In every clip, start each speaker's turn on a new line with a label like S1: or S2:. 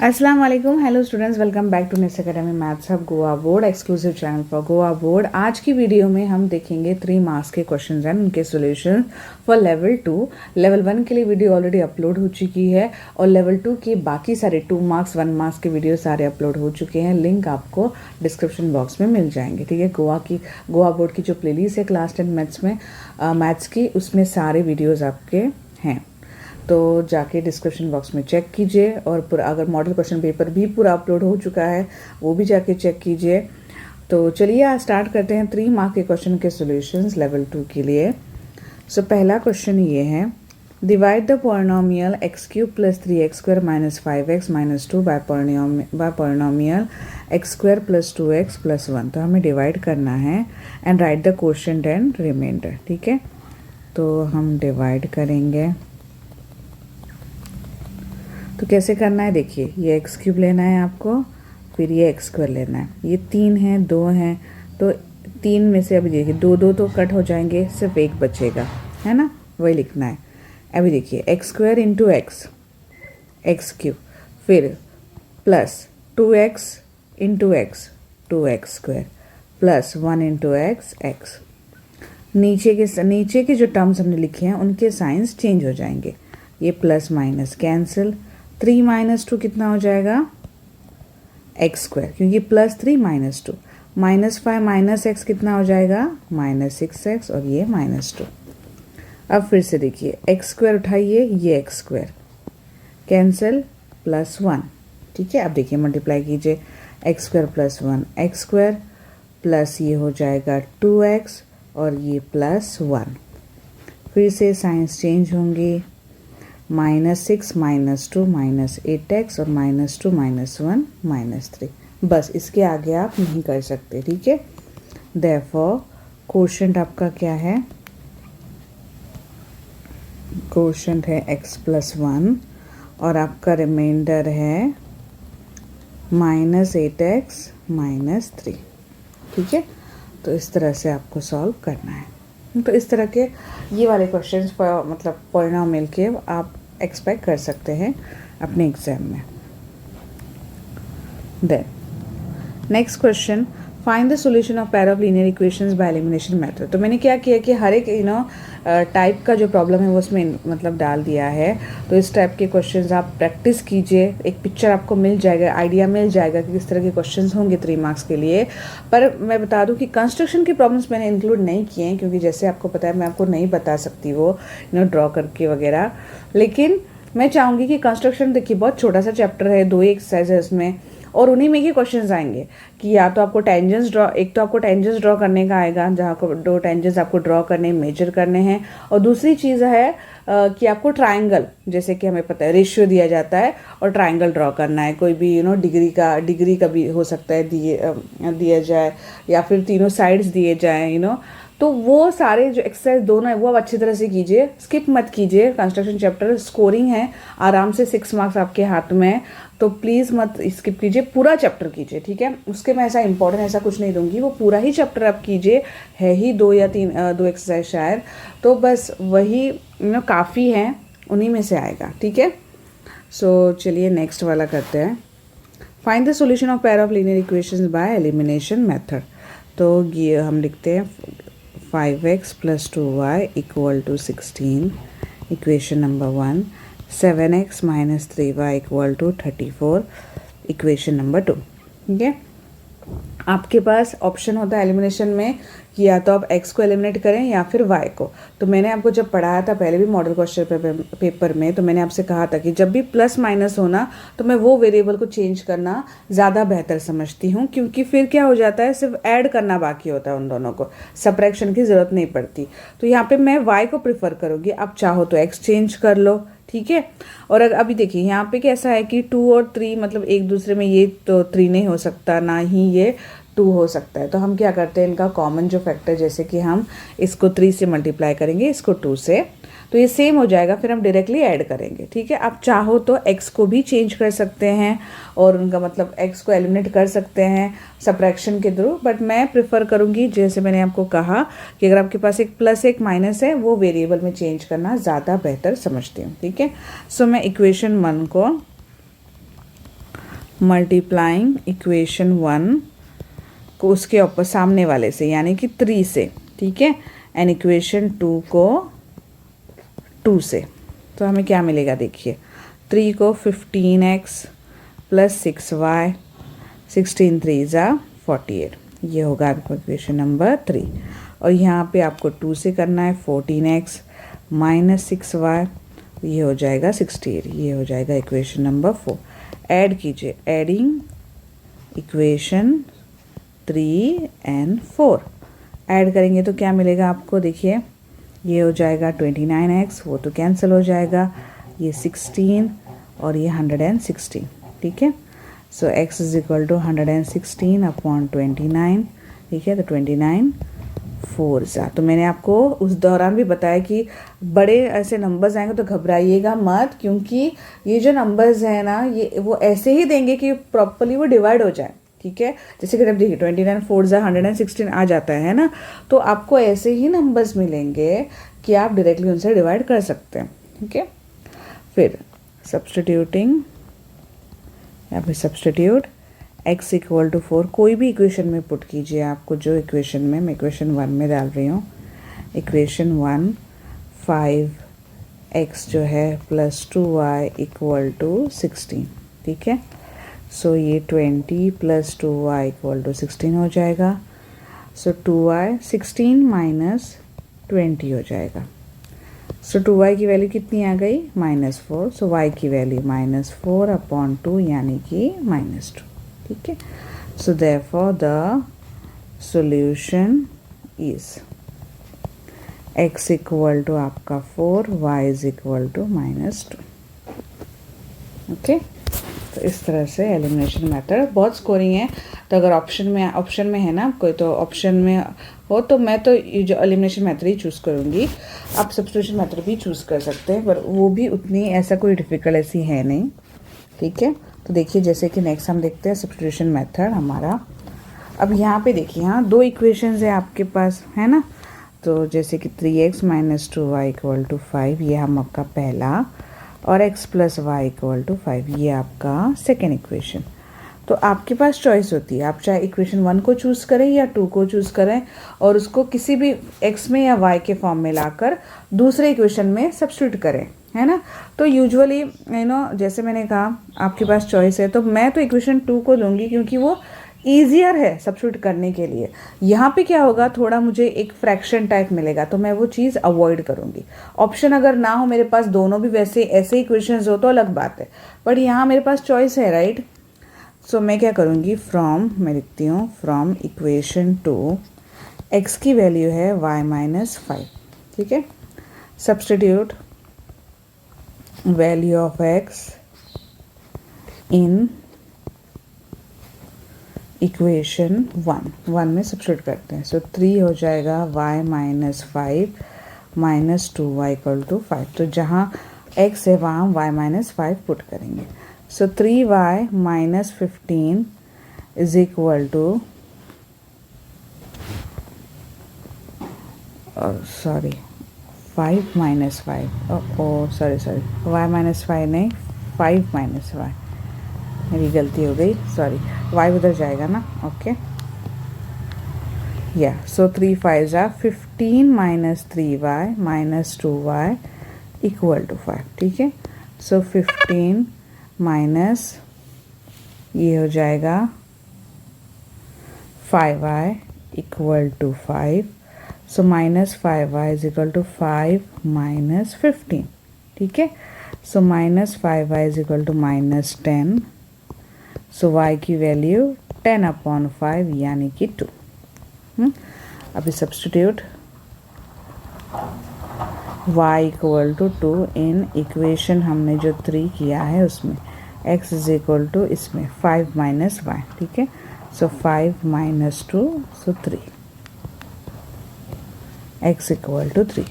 S1: अस्सलाम वालेकुम। Hello students, welcome back to next academy maths hub Goa board, exclusive channel for Goa board. आज की video में हम देखेंगे 3 मार्क्स के क्वेश्चंस एंड उनके सॉल्यूशन फॉर लेवल 2। लेवल 1 के लिए वीडियो ऑलरेडी अपलोड हो चुकी है और लेवल 2 की बाकी सारे 2 मार्क्स 1 मार्क्स के वीडियो सारे अपलोड हो चुके हैं। लिंक आपको डिस्क्रिप्शन बॉक्स में मिल जाएंगे। ठीक है, गोवा बोर्ड की जो प्लेलिस्ट है क्लास 10 मैथ्स की, उसमें सारे वीडियोज़ आपके हैं, तो जाके डिस्क्रिप्शन बॉक्स में चेक कीजिए। और पूरा अगर मॉडल क्वेश्चन पेपर भी पूरा अपलोड हो चुका है वो भी जाके चेक कीजिए। तो चलिए आज स्टार्ट करते हैं 3 मार्क के क्वेश्चन के सॉल्यूशंस लेवल 2 के लिए। सो पहला क्वेश्चन ये है, divide the polynomial x cube plus 3x square minus 5x minus 2 by polynomial x square plus 2x plus 1। तो हमें डिवाइड करना है and right the quotient and remainder. ठीक है, तो हम डिवाइड करेंगे। तो कैसे करना है, देखिए ये एक्स क्यूब लेना है आपको, फिर ये एक्स स्क्वायर लेना है। ये 3 है, 2 हैं, तो 3 में से अभी देखिए 2 तो कट हो जाएंगे, सिर्फ एक बचेगा, है ना, वही लिखना है। अभी देखिए x square into x cube, फिर plus 2x into x 2x square plus 1 into x. नीचे के जो टर्म्स हमने लिखे हैं उनके साइंस चेंज हो जाएंगे। ये प्लस माइनस कैंसिल, 3 माइनस 2 कितना हो जाएगा, एक्स स्क्वायर, क्योंकि plus 3 minus 2, minus 5 minus x कितना हो जाएगा, माइनस 6x, और ये माइनस 2। अब फिर से देखिए एक्स स्क्वायर उठाइए, ये एक्स स्क्वायर कैंसिल, प्लस 1। ठीक है, अब देखिए मल्टीप्लाई कीजिए, x square plus 1 x square plus ये हो जाएगा 2x और ये प्लस 1। फिर से साइंस चेंज होंगी, -6 -2 -8x और -2 -1 -3। बस इसके आगे आप नहीं कर सकते। ठीक है, देयरफॉर क्वोशिएंट आपका क्या है, क्वोशिएंट है x प्लस 1 और आपका रिमाइंडर है -8x -3। ठीक है, तो इस तरह से आपको सॉल्व करना है। तो इस तरह के ये वाले क्वेश्चंस मतलब पॉलिनोमियल के आप एक्सपेक्ट कर सकते हैं अपने एग्जाम में। Then next question, find the solution of pair of linear equations by elimination method. तो मैंने क्या किया कि हर एक टाइप का जो प्रॉब्लम है वो उसमें मतलब डाल दिया है। तो इस टाइप के क्वेश्चंस आप प्रैक्टिस कीजिए, एक पिक्चर आपको मिल जाएगा, आइडिया मिल जाएगा कि किस तरह के क्वेश्चंस होंगे 3 मार्क्स के लिए। पर मैं बता दूं कि कंस्ट्रक्शन के प्रॉब्लम्स मैंने इंक्लूड नहीं किए हैं, क्योंकि जैसे आपको पता है मैं आपको नहीं बता सकती वो ड्रॉ करके वगैरह। लेकिन मैं चाहूँगी कि कंस्ट्रक्शन देखिए बहुत छोटा सा चैप्टर है, 2 एक्सरसाइज है उसमें, और उन्हीं में ही क्वेश्चंस आएंगे कि या तो आपको टेंजेंट्स ड्रॉ, एक तो आपको टेंजेंट्स ड्रॉ करने का आएगा जहाँ को 2 टेंजेंट्स आपको ड्रॉ करने, मेजर करने हैं, और दूसरी चीज़ है कि आपको ट्राइंगल, जैसे कि हमें पता है रेशियो दिया जाता है और ट्राइंगल ड्रॉ करना है। कोई भी डिग्री का भी हो सकता है दिया जाए, या फिर तीनों साइड्स दिए जाएँ तो वो सारे जो एक्सरसाइज दोनों है वो आप अच्छी तरह से कीजिए, स्किप मत कीजिए। कंस्ट्रक्शन चैप्टर स्कोरिंग है, आराम से 6 मार्क्स आपके हाथ में है, तो प्लीज़ मत स्किप कीजिए, पूरा चैप्टर कीजिए। ठीक है, उसके मैं ऐसा इंपॉर्टेंट ऐसा कुछ नहीं दूंगी, वो पूरा ही चैप्टर आप कीजिए। है ही 2 या 2 एक्सरसाइज शायद, तो बस वही काफ़ी हैं, उन्हीं में से आएगा। ठीक है, सो चलिए नेक्स्ट वाला करते हैं, find the solution of pair of linear equations by elimination method. तो ये हम लिखते हैं 5x plus 2y equal to 16, equation number 1. 7x minus 3y equal to 34, equation number 2. ठीक है, आपके पास ऑप्शन होता है एलिमिनेशन में कि या तो आप x को एलिमिनेट करें या फिर y को। तो मैंने आपको जब पढ़ाया था पहले भी मॉडल क्वेश्चन पेपर में, तो मैंने आपसे कहा था कि जब भी प्लस माइनस होना तो मैं वो वेरिएबल को चेंज करना ज़्यादा बेहतर समझती हूँ, क्योंकि फिर क्या हो जाता है, सिर्फ ऐड करना बाकी होता है, उन दोनों को सब्ट्रैक्शन की ज़रूरत नहीं पड़ती। तो यहाँ पर मैं y को प्रेफर करूँगी, आप चाहो तो x चेंज कर लो। ठीक है, और अभी देखिए यहाँ पे कैसा है कि 2 और 3 मतलब एक दूसरे में, ये तो 3 नहीं हो सकता, ना ही ये 2 हो सकता है। तो हम क्या करते हैं, इनका कॉमन जो फैक्टर, जैसे कि हम इसको 3 से मल्टीप्लाई करेंगे, इसको 2 से, तो ये सेम हो जाएगा, फिर हम डायरेक्टली ऐड करेंगे। ठीक है, आप चाहो तो x को भी चेंज कर सकते हैं और उनका मतलब x को एलिमिनेट कर सकते हैं सब्ट्रैक्शन के थ्रू, बट मैं प्रेफर करूँगी, जैसे मैंने आपको कहा कि अगर आपके पास एक प्लस एक माइनस है, वो वेरिएबल में चेंज करना ज़्यादा बेहतर समझती हूँ। ठीक है, सो मैं इक्वेशन 1 को मल्टीप्लाइंग इक्वेशन 1 को उसके ऊपर सामने वाले से यानी कि 3 से, ठीक है, एंड इक्वेशन 2 को 2 से। तो हमें क्या मिलेगा देखिए, 3 को 15x प्लस 6y, 16 3 ज़ा 48, ये होगा आपका इक्वेशन नंबर 3। और यहाँ पे आपको 2 से करना है 14x माइनस 6y, ये हो जाएगा 68, ये हो जाएगा इक्वेशन नंबर 4। ऐड कीजिए, एडिंग इक्वेशन 3 एंड 4, ऐड करेंगे तो क्या मिलेगा आपको देखिए, ये हो जाएगा 29x, वो तो कैंसिल हो जाएगा, ये 16 और ये 116, ठीक है। So x is equal to 116 upon 29, ठीक है, तो 29 4 ज़ा। तो मैंने आपको उस दौरान भी बताया कि बड़े ऐसे नंबर्स आएंगे तो घबराइएगा मत, क्योंकि ये जो नंबर्स हैं ना, ये वो ऐसे ही देंगे कि प्रॉपरली वो डिवाइड हो जाए, ठीक है। जैसे कि अब देखिए 29 4 ज़ा 116 आ जाता है ना, तो आपको ऐसे ही नंबर्स मिलेंगे कि आप डायरेक्टली उनसे डिवाइड कर सकते हैं, ठीक है। फिर सब्सटीट्यूटिंग, यहाँ पे सब्सटीट्यूट x इक्वल टू 4, कोई भी इक्वेशन में पुट कीजिए आपको, जो इक्वेशन में, मैं इक्वेशन 1 में डाल रही हूँ। इक्वेशन 1 5x जो है प्लस 2y इक्वल टू 16, ठीक है। सो ये 20 प्लस 2y इक्वल टू 16 हो जाएगा। सो 2y 16 माइनस 20 हो जाएगा। सो 2y की वैल्यू कितनी आ गई, -4। सो y की वैल्यू -4 अपॉन 2 यानी कि -2, ठीक है। So therefore the solution is x equal to आपका 4, y is equal to -2, okay. तो इस तरह से एलिमिनेशन मेथड, बहुत स्कोरिंग है, तो अगर ऑप्शन में है ना कोई, तो ऑप्शन में हो तो मैं तो ये जो एलिमिनेशन मेथड ही चूज़ करूँगी। आप सब्स्टिट्यूशन मेथड भी चूज़ कर सकते हैं, पर वो भी उतनी ऐसा कोई डिफ़िकल्ट ऐसी है नहीं, ठीक है। तो देखिए जैसे कि नेक्स्ट हम देखते हैं सब्स्टिट्यूशन मेथड हमारा। अब यहाँ पे देखिए, यहाँ 2 इक्वेशंस है आपके पास, है ना। तो जैसे कि 3x minus 2y equal to 5, ये हम आपका पहला, और x plus y equal to 5, ये आपका सेकेंड इक्वेशन। तो आपके पास चॉइस होती है, आप चाहे इक्वेशन 1 को चूज़ करें या 2 को चूज़ करें, और उसको किसी भी x में या y के फॉर्म में लाकर दूसरे इक्वेशन में सब्स्टिट्यूट करें, है ना। तो यूजुअली जैसे मैंने कहा आपके पास चॉइस है, तो मैं तो इक्वेशन 2 को लूँगी क्योंकि वो ईजियर है सब्स्टिट्यूट करने के लिए। यहाँ पे क्या होगा, थोड़ा मुझे एक फ्रैक्शन टाइप मिलेगा, तो मैं वो चीज़ अवॉइड करूँगी। ऑप्शन अगर ना हो मेरे पास, दोनों भी वैसे ऐसे इक्वेशंस हो तो अलग बात है, बट यहाँ मेरे पास चॉइस है, राइट। सो मैं क्या करूँगी, मैं लिखती हूँ फ्रॉम इक्वेशन 2, x की वैल्यू है y माइनस 5, ठीक है। Substitute value of x in equation 1 में सब्स्टिट्यूट करते हैं। सो 3 हो जाएगा y minus 5 minus 2y equal to 5। तो जहाँ x है वहाँ y माइनस 5 पुट करेंगे। So 3y minus 15 is equal to, sorry 5 minus 5, sorry y minus 5 नहीं, 5 माइनस y, मेरी गलती हो गई, सॉरी, y उधर जाएगा ना, ओके। या सो 3 5 ज़ा 15 minus 3y minus 2y equal to 5, ठीक है। सो 15 माइनस ये हो जाएगा 5y equal to 5। So minus 5y is equal to 5 minus 15, ठीक है। So minus 5y is equal to minus 10। So y की वैल्यू 10 अपॉन 5 यानी कि 2। अभी substitute y equal to 2 in equation हमने जो 3 किया है उसमें, x इज इक्वल टू इसमें 5 माइनस y, ठीक है। So 5 minus 2, so 3, x equal to 3।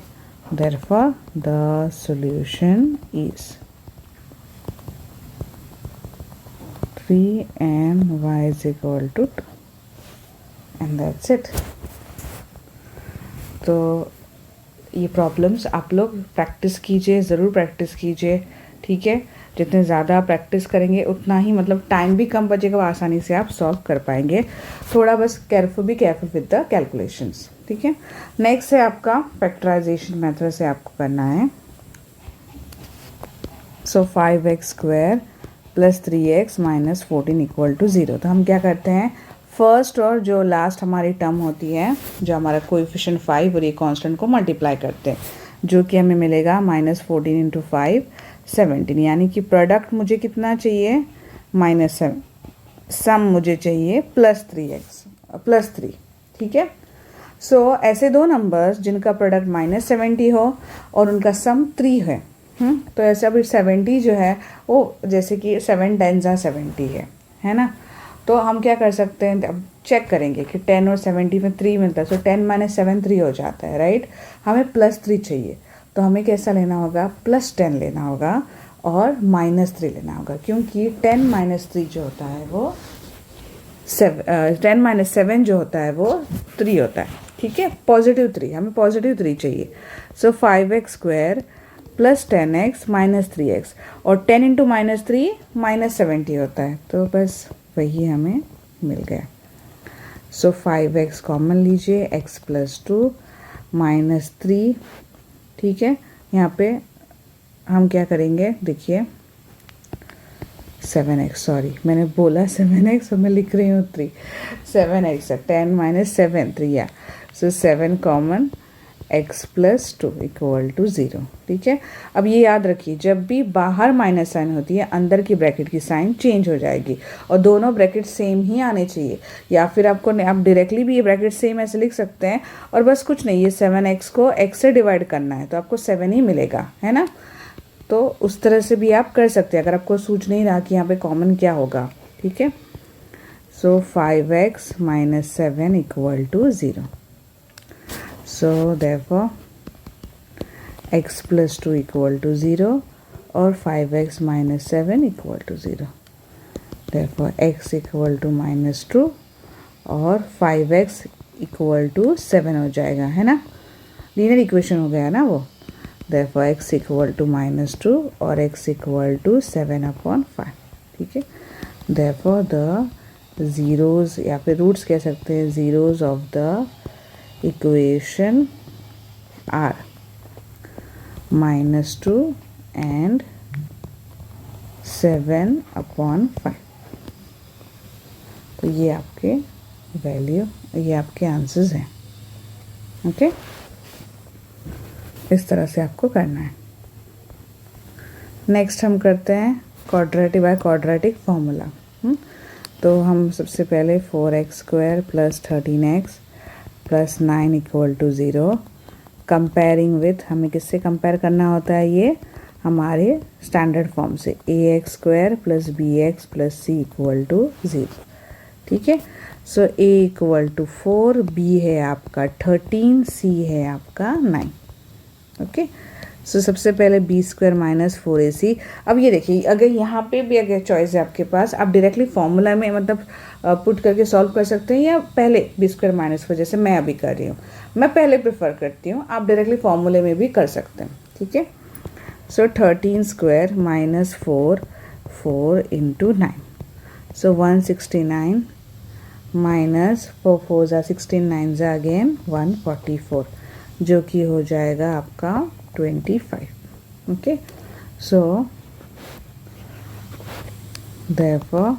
S1: Therefore the solution is 3 and y is equal to 2, and that's it. तो ये प्रॉब्लम्स आप लोग प्रैक्टिस कीजिए, ज़रूर प्रैक्टिस कीजिए, ठीक है, जितने ज़्यादा आप प्रैक्टिस करेंगे उतना ही मतलब टाइम भी कम बचेगा, आसानी से आप सॉल्व कर पाएंगे। थोड़ा बस be careful with the calculations, ठीक है। नेक्स्ट है आपका फैक्टराइजेशन मेथड से आपको करना है। So 5x square plus 3x minus 14 equal to 0। तो हम क्या करते हैं, फर्स्ट और जो लास्ट हमारी टर्म होती है, जो हमारा कोएफिशिएंट 5 और ये कांस्टेंट को मल्टीप्लाई करते हैं, जो कि हमें मिलेगा -14 इंटू 5 17, यानी कि प्रोडक्ट मुझे कितना चाहिए -7, सम मुझे चाहिए +3, ठीक है। सो ऐसे दो नंबर्स जिनका प्रोडक्ट -70 हो और उनका सम 3 है, तो ऐसे अभी 70 जो है वो जैसे कि 7 10 70 है ना। तो हम क्या कर सकते हैं, अब चेक करेंगे कि 10 और 70 में 3 मिलता है, सो 10 माइनस 7 3 हो जाता है, राइट। हमें +3 चाहिए, तो हमें कैसा लेना होगा, +10 लेना होगा और -3 लेना होगा, क्योंकि 10 माइनस 3 जो होता है वो 10 माइनस 7 जो होता है वो 3 होता है, ठीक है, +3, हमें +3 चाहिए। सो 5x square plus 10x minus 3x, और 10 इंटू -3 -70 होता है, तो बस वही हमें मिल गया। सो 5x कॉमन लीजिए, x प्लस 2 -3, ठीक है। यहाँ पे हम क्या करेंगे, देखिए 7x, सॉरी मैंने बोला 7x और मैं लिख रही हूँ 3, 7x 10 माइनस 7 3 या, so 7 common, x plus 2 equal to 0, ठीक है। अब ये याद रखिए, जब भी बाहर माइनस साइन होती है अंदर की ब्रैकेट की साइन चेंज हो जाएगी, और दोनों ब्रैकेट सेम ही आने चाहिए, या फिर आप डायरेक्टली भी ये ब्रैकेट सेम ऐसे लिख सकते हैं, और बस कुछ नहीं, ये 7x को x से डिवाइड करना है तो आपको 7 ही मिलेगा, है ना। तो उस तरह से भी आप कर सकते हैं, अगर आपको सूझ नहीं रहा कि यहाँ पे कॉमन क्या होगा, ठीक है। So 5x minus 7 equal to 0। So therefore x plus 2 equal to 0 और 5x minus 7 equal to 0. Therefore x equal to -2 और 5x equal to 7 हो जाएगा, है ना, लीनियर इक्वेशन हो गया ना वो। Therefore x equal to -2 और x equal to 7/5, ठीक है। Therefore the zeros या फिर रूट्स कह सकते हैं, zeros of the equation are -2 and 7/5। तो ये आपके वैल्यू, ये आपके आंसर्स हैं, ओके। इस तरह से आपको करना है। नेक्स्ट हम करते हैं क्वाड्रेटिक बाय क्वाड्रेटिक फॉर्मूला। तो हम सबसे पहले 4x square plus 13x plus 9 equal to 0, comparing with, हमें किससे कंपेयर करना होता है, ये हमारे स्टैंडर्ड फॉर्म से, ax square plus bx plus c equal to 0, ठीक है। So a equal to 4, b है आपका 13, c है आपका 9, ओके। सो सबसे पहले बी स्क्वायर माइनस 4ac। अब ये देखिए, अगर यहाँ पे भी अगर चॉइस है आपके पास, आप डायरेक्टली फॉर्मूला में मतलब पुट करके सॉल्व कर सकते हैं, या पहले बी स्क्वायर माइनस 4 जैसे मैं अभी कर रही हूँ, मैं पहले प्रेफर करती हूँ, आप डायरेक्टली फॉर्मूले में भी कर सकते हैं, ठीक है। सो 13 स्क्वायर माइनस 4 इंटू 9, सो 169 माइनस 4 4 ज़ा 16 9 ज़ा अगेन 144, जो कि हो जाएगा आपका 25, okay. So therefore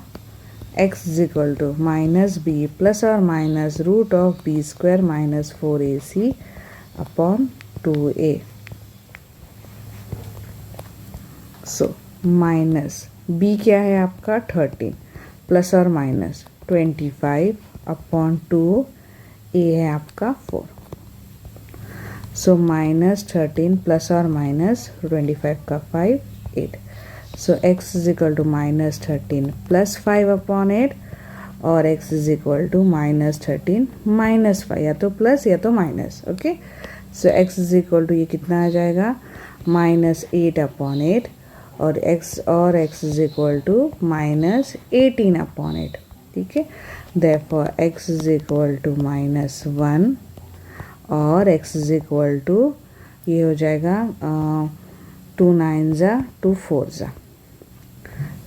S1: x is equal to minus b plus or minus root of b square minus 4ac upon 2a. So minus b क्या है आपका 13 प्लस और माइनस 25 अपॉन 2, a है आपका 4। सो -13 प्लस और माइनस 25 का 5 8, so x is equal to -13 plus 5 upon 8, और x is equal to -13 minus 5, या तो प्लस या तो minus, okay. So x is equal to ये कितना आ जाएगा, -8 अपॉन 8, और x is equal to -18 upon 8, ठीक है। Therefore x is equal to -1 और x इज इक्वल टू ये हो जाएगा 2 9 जा 2 4 जा.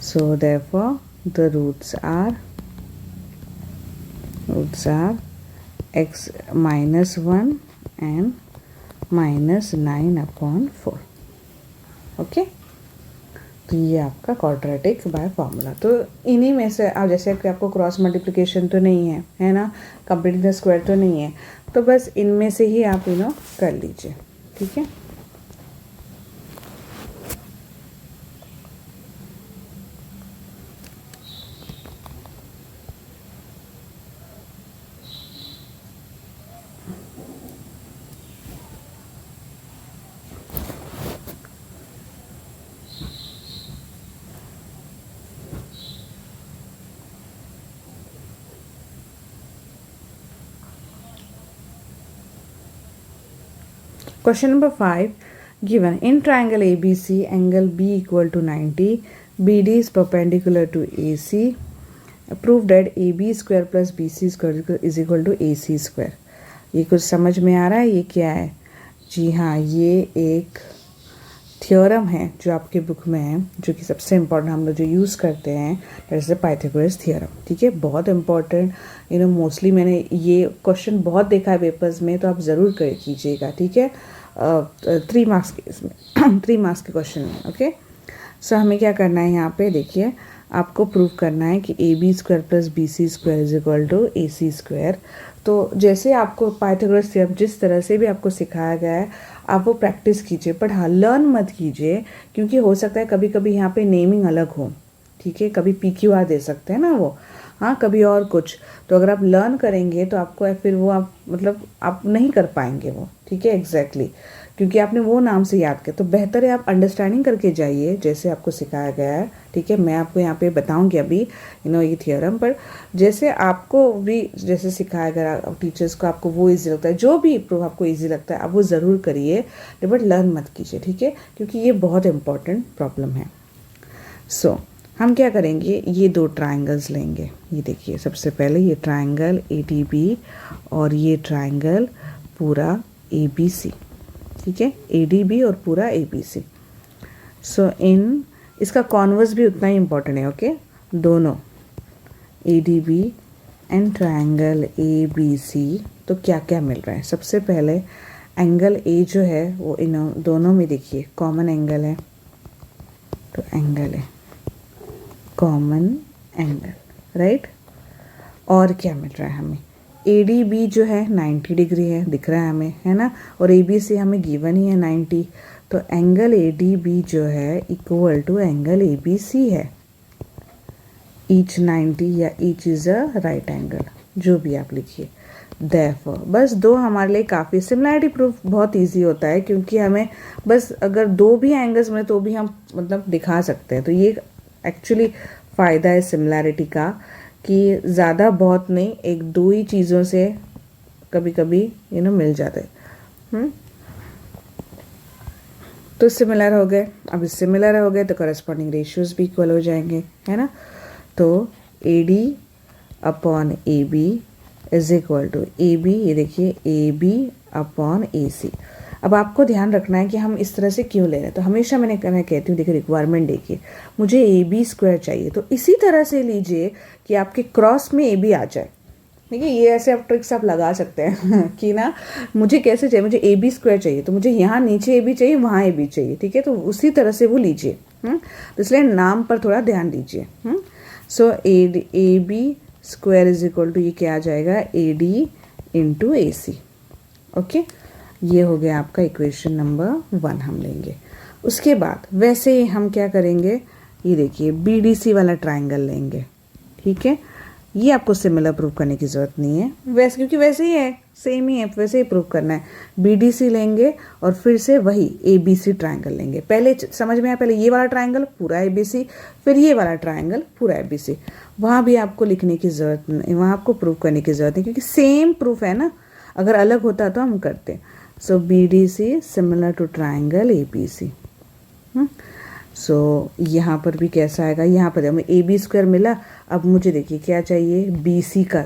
S1: So therefore the roots are x minus 1 and minus 9/4. Okay, तो ये आपका क्वाड्रेटिक बाय फार्मूला. तो इन्हीं में से आप जैसे कि आपको क्रॉस मल्टीप्लिकेशन तो नहीं है ना, कंप्लीटिंग द स्क्वायर तो नहीं है, तो बस इनमें से ही आप कर लीजिए. ठीक है. Question number 5. Given in triangle ABC, angle B equal to 90, BD is perpendicular to AC. Prove that AB square plus BC square is equal to AC square. ये कुछ समझ में आ रहा है? ये क्या है? जी हाँ, ये एक थ्योरम है जो आपके बुक में है, जो कि सबसे इम्पोर्टेंट हम लोग जो यूज़ करते हैं, that is the Pythagoras theorem. ठीक है, बहुत इंपॉर्टेंट. मोस्टली मैंने ये क्वेश्चन बहुत देखा है पेपर्स में, तो आप ज़रूर कर कीजिएगा. ठीक है, 3 मार्क्स के इसमें 3 मार्क्स के क्वेश्चन में. ओके, सो हमें क्या करना है यहाँ पे, देखिए आपको प्रूव करना है कि AB square plus BC square is equal to AC square. तो जैसे आपको पाइथागोरस थ्योरम जिस तरह से भी आपको सिखाया गया है, आप वो प्रैक्टिस कीजिए, बट हाँ लर्न मत कीजिए, क्योंकि हो सकता है कभी कभी यहाँ पे नेमिंग अलग हो. ठीक है, कभी PQR दे सकते हैं ना वो, हाँ कभी और कुछ. तो अगर आप लर्न करेंगे तो आपको फिर वो आप आप नहीं कर पाएंगे वो. ठीक है, एग्जैक्टली, क्योंकि आपने वो नाम से याद किया. तो बेहतर है आप अंडरस्टैंडिंग करके जाइए जैसे आपको सिखाया गया है. ठीक है, मैं आपको यहाँ पे बताऊंगी अभी ये थियोरम, पर जैसे आपको भी जैसे सिखाया गया टीचर्स को, आपको वो ईजी लगता है, जो भी प्रूफ आपको ईजी लगता है आप वो ज़रूर करिए, बट लर्न मत कीजिए. ठीक है, क्योंकि ये बहुत इंपॉर्टेंट प्रॉब्लम है. सो हम क्या करेंगे, ये 2 ट्राइंगल्स लेंगे. ये देखिए, सबसे पहले ये ट्राइंगल ADB और ये ट्राइंगल पूरा ABC. ठीक है, ADB और पूरा ABC. सो इसका कॉन्वर्स भी उतना ही इम्पोर्टेंट है. ओके, दोनों ADB एंड ट्राइंगल ABC. तो क्या क्या मिल रहा है, सबसे पहले एंगल A जो है वो इन दोनों में देखिए कॉमन एंगल है. तो एंगल है कॉमन एंगल, राइट. और क्या मिल रहा है हमें, ADB जो है 90 डिग्री है, दिख रहा है हमें, है ना, और ABC हमें गिवन ही है 90. तो एंगल ADB जो है इक्वल टू एंगल ABC है. ईच 90 या each is a right angle, जो भी आप लिखिए. देयरफॉर बस 2 हमारे लिए काफ़ी. सिमिलैरिटी प्रूफ बहुत इजी होता है, क्योंकि हमें बस अगर 2 भी एंगल्स मिले तो भी हम दिखा सकते हैं. तो ये एक्चुअली फ़ायदा है सिमिलैरिटी का, कि ज़्यादा बहुत नहीं, 1-2 ही चीज़ों से कभी कभी मिल जाते हैं. तो सिमिलर हो गए. अब सिमिलर हो गए तो करस्पॉन्डिंग रेशियोज भी इक्वल हो जाएंगे, है ना. तो AD upon AB is equal to AB, ये देखिए AB अपॉन AC. अब आपको ध्यान रखना है कि हम इस तरह से क्यों ले रहे हैं. तो हमेशा मैं कहती हूँ, देखिए रिक्वायरमेंट देखिए, मुझे AB स्क्वायर चाहिए, तो इसी तरह से लीजिए कि आपके क्रॉस में AB आ जाए. ठीक है, ये ऐसे आप ट्रिक्स आप लगा सकते हैं कि ना मुझे कैसे चाहिए, मुझे AB स्क्वायर चाहिए तो मुझे यहाँ नीचे AB चाहिए, वहाँ AB चाहिए. ठीक है, तो उसी तरह से वो लीजिए. तो इसलिए नाम पर थोड़ा ध्यान दीजिए. So AB square is equal to, ये क्या आ जाएगा, AD इंटू AC. ओके, ये हो गया आपका इक्वेशन नंबर 1 हम लेंगे. उसके बाद वैसे ही हम क्या करेंगे, ये देखिए BDC वाला ट्राइंगल लेंगे. ठीक है, ये आपको सिमिलर प्रूव करने की ज़रूरत नहीं है वैसे, क्योंकि वैसे ही है, सेम ही है, वैसे ही प्रूव करना है. BDC लेंगे और फिर से वही ABC ट्राइंगल लेंगे. पहले समझ में आया, पहले ये वाला ट्राइंगल पूरा ABC, फिर ये वाला ट्राइंगल पूरा ABC. वहाँ भी आपको लिखने की ज़रूरत नहीं, वहाँ आपको प्रूव करने की ज़रूरत नहीं, क्योंकि सेम प्रूफ है ना. अगर अलग होता तो हम करते. So BDC similar to triangle ABC. So यहाँ पर भी कैसा आएगा, यहाँ पर हमें AB स्क्वायर मिला, अब मुझे देखिए क्या चाहिए,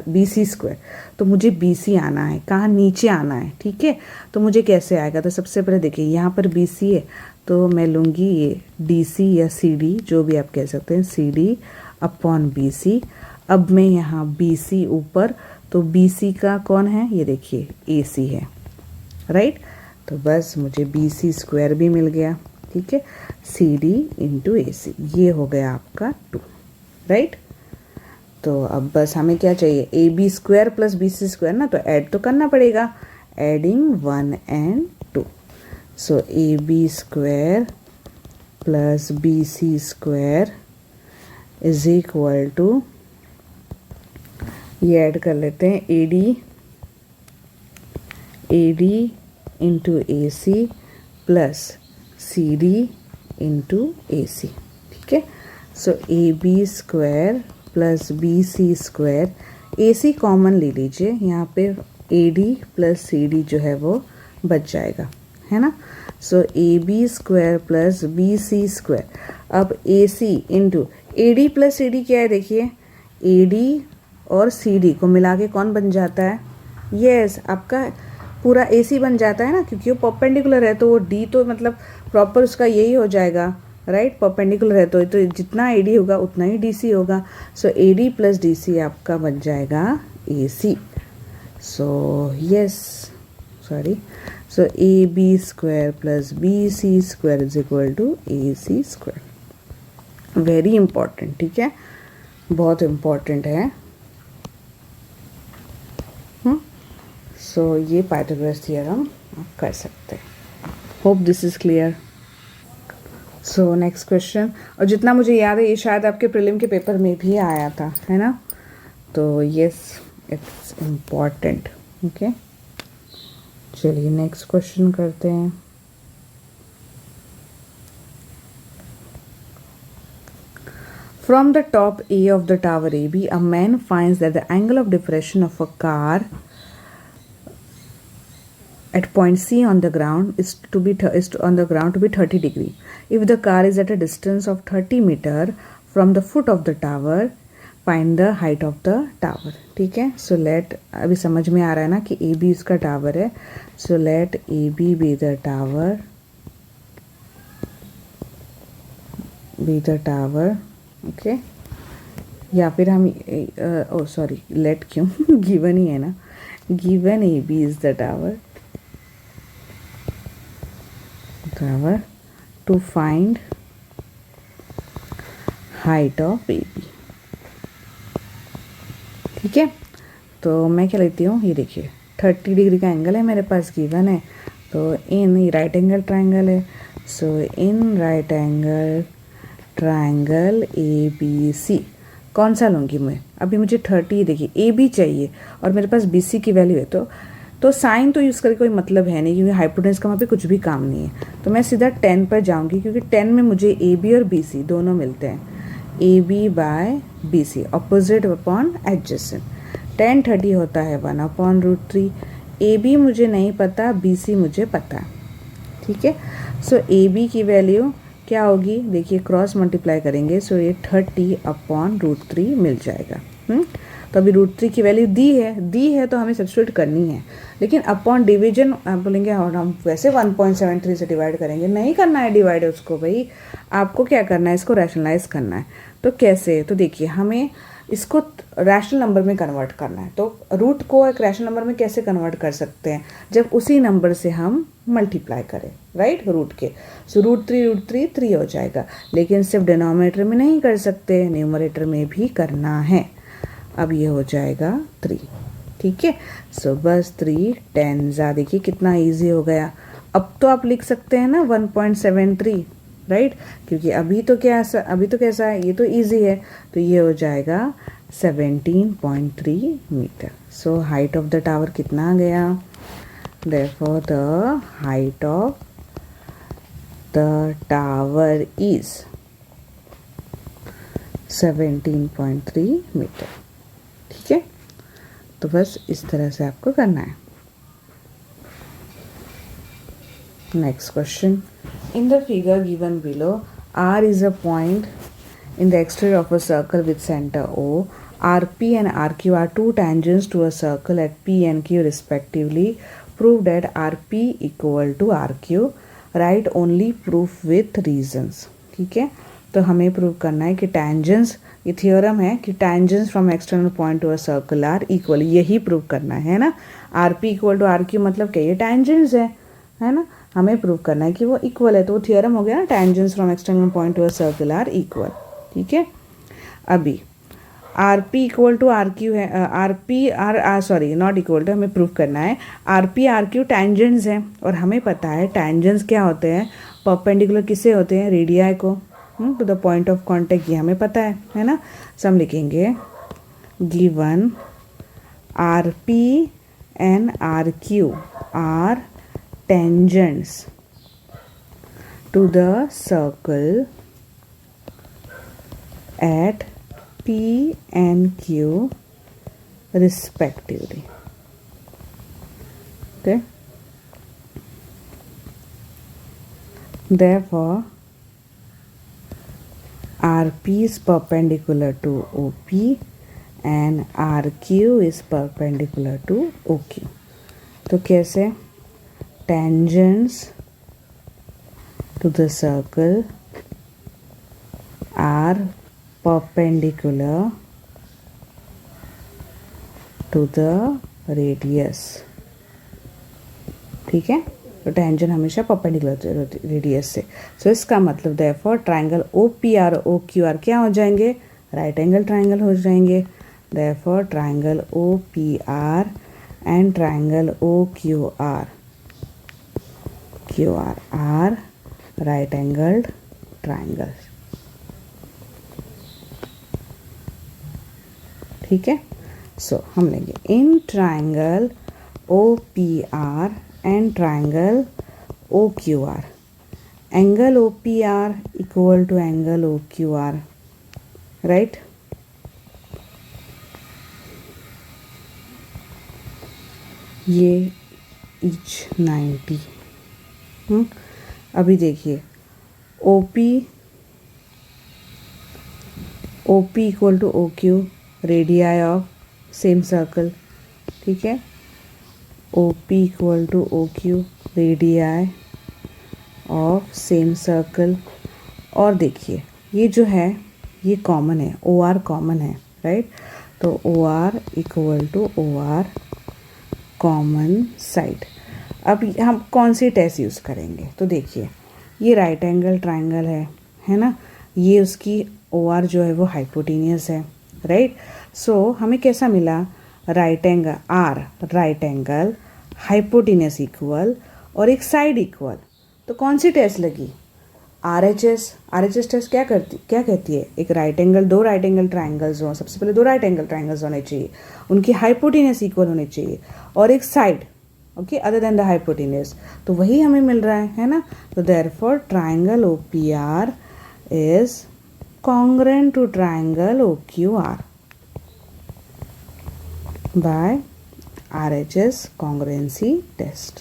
S1: BC स्क्वायर। तो मुझे BC आना है, कहाँ, नीचे आना है, ठीक है। तो मुझे कैसे आएगा, तो सबसे पहले देखिए यहाँ पर BC है, तो मैं लूँगी ये DC या CD, जो भी आप कह सकते हैं, CD अपॉन BC। अब मैं यहाँ BC ऊपर, तो BC का कौन है, ये देखिए AC है, राइट। तो बस मुझे BC स्क्वायर भी मिल गया, ठीक है। CD इंटू AC, ये हो गया आपका 2, राइट। तो अब बस हमें क्या चाहिए, AB square plus BC square ना, तो ऐड तो करना पड़ेगा, adding 1 and 2। So AB square plus BC square is equal to, ये ऐड कर लेते हैं, AD into AC plus CD into AC, ठीक है। So AB square plus BC square, AC common ले लीजिए, यहाँ पे AD प्लस CD जो है वो बच जाएगा, है ना। सो AB square plus BC square, अब AC into AD plus CD क्या है, देखिए AD और CD को मिला के कौन बन जाता है, यस आपका पूरा AC बन जाता है ना, क्योंकि वो परपेंडिकुलर है, तो वो D तो मतलब प्रॉपर उसका यही हो जाएगा, राइट। परपेंडिकुलर है तो जितना AD होगा उतना ही DC होगा। सो AD प्लस DC आपका बन जाएगा AC। So yes, sorry, so AB square plus BC square is equal to AC square. Very important, ठीक है, बहुत इंपॉर्टेंट है। सो ये पाइथागोरस थ्योरम आप कर सकते हैं। Hope this is clear. So next question, और जितना मुझे याद है ये शायद आपके प्रीलिम के पेपर में भी आया था, है ना। तो यस, इट्स इम्पॉर्टेंट, ओके। चलिए नेक्स्ट क्वेश्चन करते हैं। From the top A of the tower AB, a man finds that the angle of depression of a car at point C on the ground is on the ground to be 30 degree. If the car is at a distance of 30 meter from the foot of the tower, find the height of the tower. ठीक है। So let, अभी समझ में आ रहा है ना कि AB इसका टावर है। So let AB be the tower, okay. या फिर हम ओ सॉरी, लेट क्यों गिवन ही है ना, given AB is the tower to find height of AB, ठीक है। तो मैं क्या लेती हूँ, ये देखिए 30 डिग्री का एंगल है मेरे पास, गिवन है, तो इन राइट एंगल ट्राइंगल है। So in right angle triangle ABC कौन सा लूँगी मैं, अभी मुझे 30, देखिए AB चाहिए और मेरे पास BC की वैल्यू है, तो साइन तो यूज़ करके कोई मतलब है नहीं, क्योंकि हाइपोटेनस का वहाँ पे कुछ भी काम नहीं है। तो मैं सीधा 10 पर जाऊँगी, क्योंकि 10 में मुझे AB और BC दोनों मिलते हैं। AB by BC, opposite upon adjacent, 10 30 होता है 1/√3। AB मुझे नहीं पता, BC मुझे पता है, ठीक है। सो AB की वैल्यू क्या होगी, देखिए क्रॉस मल्टीप्लाई करेंगे, सो ये 30/√3 मिल जाएगा। तो अभी √3 की वैल्यू दी है तो हमें सब्स्टिट्यूट करनी है, लेकिन अपॉन डिवीजन आप बोलेंगे और हम वैसे 1.73 से डिवाइड करेंगे, नहीं करना है डिवाइड उसको भाई, आपको क्या करना है, इसको रैशनलाइज करना है। तो कैसे, तो देखिए हमें इसको रैशनल नंबर में कन्वर्ट करना है। तो रूट को एक रैशनल नंबर में कैसे कन्वर्ट कर सकते हैं, जब उसी नंबर से हम मल्टीप्लाई करें, राइट, रूट के। सो √3 3 हो जाएगा, लेकिन सिर्फ डिनोमिनेटर में नहीं कर सकते, न्यूमरेटर में भी करना है। अब ये हो जाएगा 3, ठीक है। सो बस 3 10 देखिए कितना ईजी हो गया। अब तो आप लिख सकते हैं ना 1.73, राइट, क्योंकि अभी तो कैसा है, ये तो इजी है, तो ये हो जाएगा 17.3 metre. So height of the tower कितना आ गया, therefore the height of the tower is 17.3 metre, ठीक है। तो बस इस तरह से आपको करना है। Next question, in the figure given below, R is a point in the exterior of a circle with center O, RP and RQ are two tangents to a circle at P and Q respectively. Prove that RP equal to RQ. Write only proof with reasons. ठीक है, तो हमें prove करना है कि tangents, ये theorem है कि tangents from external point to a circle are equal, यही प्रूव करना है ना. RP equal to RQ मतलब क्या, ये tangents है ना. हमें प्रूव करना है कि वो इक्वल है, तो वो थियोरम हो गया ना, tangents from external point to a circle are equal. ठीक है, अभी R P equal to R Q है, R P R sorry not equal to, हमें प्रूफ करना है R P R Q tangents हैं, और हमें पता है टेंजेंट्स क्या होते हैं, परपेंडिकुलर किससे होते हैं, रेडियाई को to the point of contact, ये हमें पता है ना. सो हम लिखेंगे given R P and R Q are tangents to the circle at P and Q respectively. Okay. Therefore, RP is perpendicular to OP and RQ is perpendicular to OQ. तो कैसे, tangents to the circle are perpendicular to the radius. ठीक है, तो tangent हमेशा perpendicular radius से. So इसका मतलब therefore triangle O P R O Q R क्या हो जाएंगे, राइट एंगल ट्राइंगल हो जाएंगे. Therefore triangle O P R and triangle O Q R are right angled triangle. ठीक है, सो हम लेंगे in triangle O P R and triangle O Q R, angle O P R equal to angle O Q R, right. ये each 90. अभी देखिए O P equal to O Q, radii of same circle. ठीक है, O P equal to O Q, radii of same circle. और देखिए ये जो है ये कॉमन है, ओ आर कॉमन है, राइट. तो O R equal to O R common side. अब हम कौन सी टेस्ट यूज़ करेंगे, तो देखिए ये राइट एंगल ट्राइंगल है ना, ये उसकी ओ आर जो है वो हाइपोटेनियस है, राइट. सो हमें कैसा मिला, right angle R, right angle hypotenuse equal और एक साइड इक्वल. तो कौन सी टेस्ट लगी, आर एच एस टेस्ट क्या कहती है, एक राइट एंगल, दो राइट एंगल ट्राइंगल्स हो, सबसे पहले दो राइट एंगल ट्राइंगल्स होने चाहिए, उनकी हाइपोटेनियस इक्वल होनी चाहिए, और एक side okay other than the hypotenuse. तो वही हमें मिल रहा है ना. तो therefore triangle O P R is congruent to triangle OQR by RHS congruency test.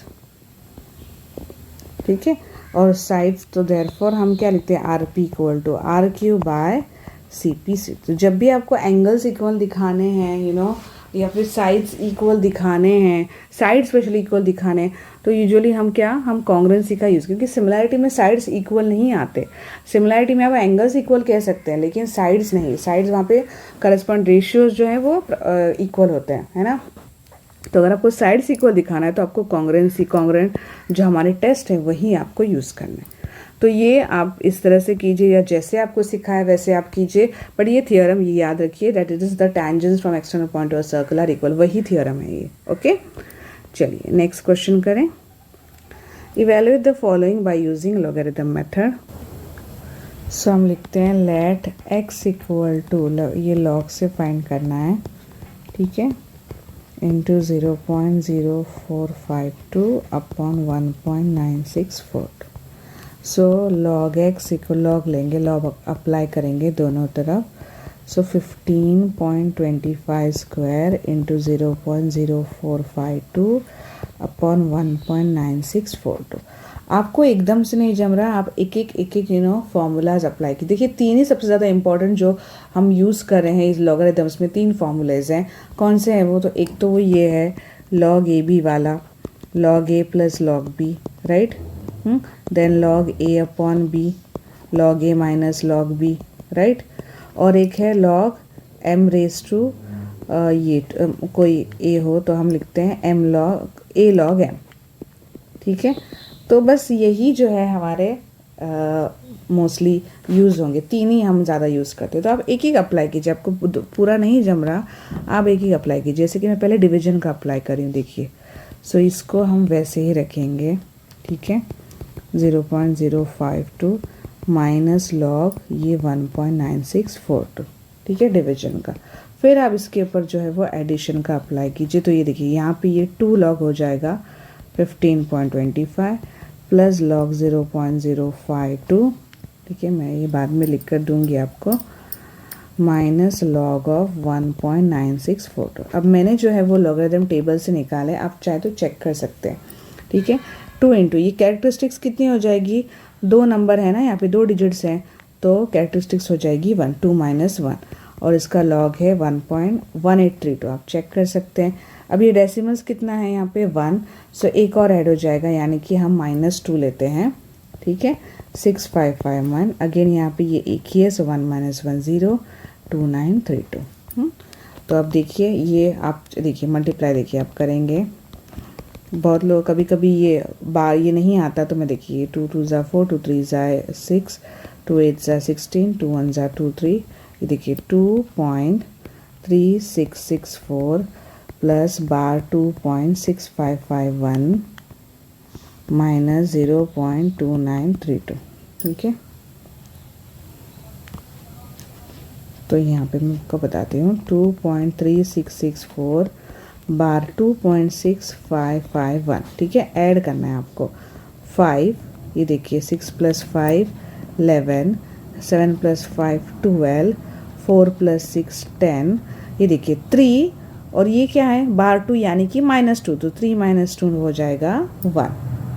S1: ठीक है, और साइड्स तो देयरफॉर हम क्या लिखते हैं, R P equal to R Q by C P C. तो जब भी आपको एंगल्स इक्वल दिखाने हैं या फिर साइड्स इक्वल दिखाने हैं, साइड स्पेशली इक्वल दिखाने हैं, तो यूजुअली हम कॉन्ग्रुएंसी का यूज़, क्योंकि सिमिलैरिटी में साइड्स इक्वल नहीं आते. सिमिलैरिटी में आप एंगल्स इक्वल कह सकते हैं, लेकिन साइड्स नहीं, साइड्स वहाँ पे करस्पॉन्ड रेशियोज जो हैं वो इक्वल होते हैं, है ना. तो अगर आपको साइड्स इक्वल दिखाना है तो आपको कॉन्ग्रुएंट जो हमारे टेस्ट है वही आपको यूज़ करना है. तो ये आप इस तरह से कीजिए, या जैसे आपको सिखाया वैसे आप कीजिए. बट ये थियोरम ये याद रखिए, that it is the tangents from external point of circle are equal, वही थियोरम है ये. ओके, चलिए नेक्स्ट क्वेश्चन करें. Evaluate the following by using logarithm method. So हम लिखते हैं लेट एक्स इक्वल टू, ये लॉग से फाइंड करना है, ठीक है, into 0.0452 upon 1.964. So log x equal, log लेंगे, लॉग अप्लाई करेंगे दोनों तरफ. So 15.25 square into 0.0452 upon 1.9642. आपको एकदम से नहीं जम रहा, आप एक एक फॉर्मूलाज अप्लाई की। देखिए 3 ही सबसे ज़्यादा इंपॉर्टेंट जो हम यूज़ कर रहे हैं इस लॉगरिथम्स में, 3 फॉर्मूलाज हैं। कौन से हैं वो? तो एक तो वो ये है log ए बी वाला, log a plus log b, right. Then log a upon b, log a minus log b, right. और एक है log m रेज टू ये कोई a हो तो हम लिखते हैं m log a log m, ठीक है। तो बस यही जो है हमारे मोस्टली यूज़ होंगे, 3 ही हम ज़्यादा यूज़ करते हैं। तो आप एक एक अप्लाई कीजिए, आपको पूरा नहीं जम रहा आप एक एक अप्लाई कीजिए। जैसे कि मैं पहले डिवीजन का अप्लाई करी हूँ, देखिए। सो इसको हम वैसे ही रखेंगे, ठीक है। 0.052 माइनस लॉग ये 1.9642, ठीक है, डिवीजन का। फिर आप इसके ऊपर जो है वो एडिशन का अप्लाई कीजिए। तो ये देखिए यहाँ पे ये 2 लॉग हो जाएगा 15.25 प्लस लॉग 0.052, ठीक है, मैं ये बाद में लिख कर दूँगी आपको, माइनस लॉग ऑफ 1.9642। अब मैंने जो है वो लॉगरिथम टेबल से निकाले, आप चाहे तो चेक कर सकते हैं, ठीक है। 2 इंटू ये कैरेक्टरिस्टिक्स कितनी हो जाएगी, 2 नंबर है ना यहाँ पे, 2 डिजिट्स हैं, तो कैरेक्टरिस्टिक्स हो जाएगी 1, 2 माइनस 1, और इसका लॉग है 1.1832, आप चेक कर सकते हैं। अब ये डेसिमल्स कितना है यहाँ पे 1, सो एक और ऐड हो जाएगा, यानी कि हम -2 लेते हैं, ठीक है। 6551, अगेन यहाँ पे ये एक ही है, सो 1 माइनस 1 0, 2932। तो अब देखिए ये आप देखिए मल्टीप्लाई देखिए आप करेंगे, बहुत लोग कभी कभी ये बार ये नहीं आता, तो मैं देखिए 2 2 ज़ा 4, 2 3 ज़ा 6, 2 8 ज़ा 16, 2 1 ज़ा 2 3, ये देखिए 2.3664 प्लस बार 2.6551 माइनस 0.2932, ठीक है। तो यहाँ पे मैं आपको बताती हूँ 2.3664 बार 2.6551, ठीक है। ऐड करना है आपको 5, ये देखिए 6 प्लस 5 11, 7 प्लस 5 12, 4 प्लस 6 10, ये देखिए 3, और ये क्या है बार 2 यानी कि -2, तो 3 माइनस 2 हो जाएगा 1,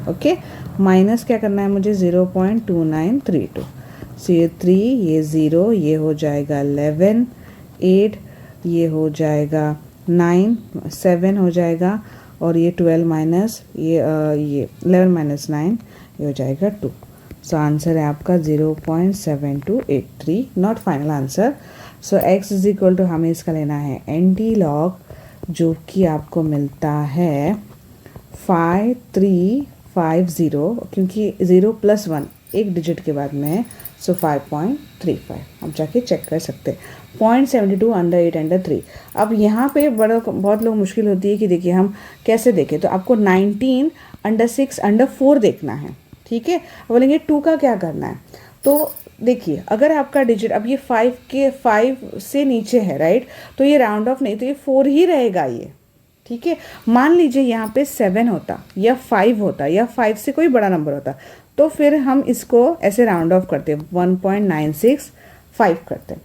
S1: ओके। माइनस क्या करना है मुझे 0.2932, सो ये 3, ये 0, ये हो जाएगा 11, 8, ये हो जाएगा 9, 7 हो जाएगा, और ये 12 माइनस ये 11 माइनस 9, ये हो जाएगा 2। सो आंसर है आपका 0.7283, not final answer. So x is equal to हमें इसका लेना है एंटी लॉग, जो कि आपको मिलता है 5350, क्योंकि 0 + 1 एक डिजिट के बाद में है, सो 5.35, आप जाके चेक कर सकते हैं। 0.72 अंडर 8 अंडर 3। अब यहाँ पे बहुत लोग मुश्किल होती है कि देखिए हम कैसे देखें, तो आपको 19 अंडर 6 अंडर 4 देखना है, ठीक है। बोलेंगे 2 का क्या करना है, तो देखिए अगर आपका डिजिट अब ये 5 से नीचे है, राइट, तो ये राउंड ऑफ नहीं, तो ये 4 ही रहेगा ये, ठीक है। मान लीजिए यहाँ पे 7 होता या 5 होता या 5 से कोई बड़ा नंबर होता, तो फिर हम इसको ऐसे राउंड ऑफ करते 1.965 करते,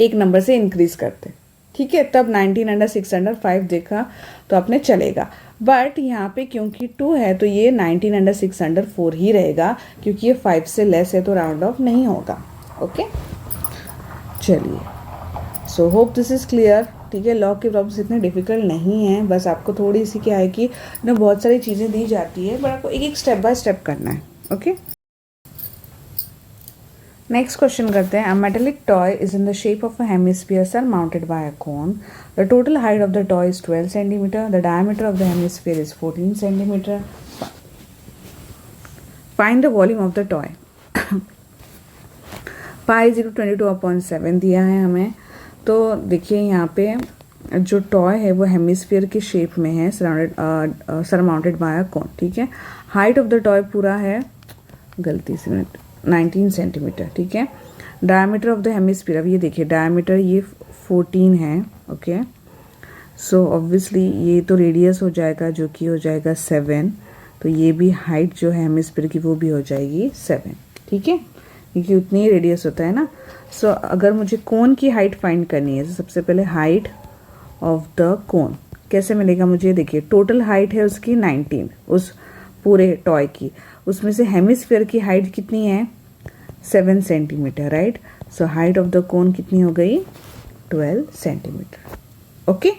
S1: एक नंबर से इंक्रीज करते, ठीक है। तब 19 अंडर 6 अंडर 5 देखा तो आपने चलेगा, बट यहाँ पे क्योंकि 2 है तो ये 19 अंडर 6 अंडर 4 ही रहेगा, क्योंकि ये 5 से लेस है तो राउंड ऑफ नहीं होगा, ओके। चलिए, so hope this is clear, ठीक है। लॉग के प्रॉब्लम्स इतने डिफिकल्ट नहीं हैं, बस आपको थोड़ी सी क्या है कि ना बहुत सारी चीज़ें दी जाती है, बट आपको एक एक स्टेप बाय स्टेप करना है, ओके। नेक्स्ट क्वेश्चन करते हैं। A metallic toy is in the shape of a hemisphere surmounted by a cone. The total height of the toy is 12 centimeter. The diameter of the hemisphere is 14 centimeter. Find the volume of the toy. Pi is equal to 22/7 दिया है हमें। तो देखिए यहाँ पे जो toy है वो हेमिस्फीयर के शेप में है, सरमाउंटेड बाय अ कोन, ठीक है। हाइट ऑफ द टॉय पूरा है, गलती से 19 सेंटीमीटर, ठीक है। डायमीटर ऑफ द हेमिस्फीयर, अब ये देखिए डायमीटर ये 14 है, ओके। सो ऑब्वियसली ये तो रेडियस हो जाएगा जो कि हो जाएगा 7, तो ये भी हाइट जो है हेमिस्फीयर की वो भी हो जाएगी 7, ठीक है, क्योंकि उतनी ही रेडियस होता है ना। सो अगर मुझे कोन की हाइट फाइंड करनी है तो सबसे पहले हाइट ऑफ द कोन कैसे मिलेगा मुझे, देखिए टोटल हाइट है उसकी 19, उस पूरे टॉय की, उसमें से हेमिस्फीयर की हाइट कितनी है 7 centimetre, right. So height of the cone कितनी हो गई 12 सेंटीमीटर। ओके,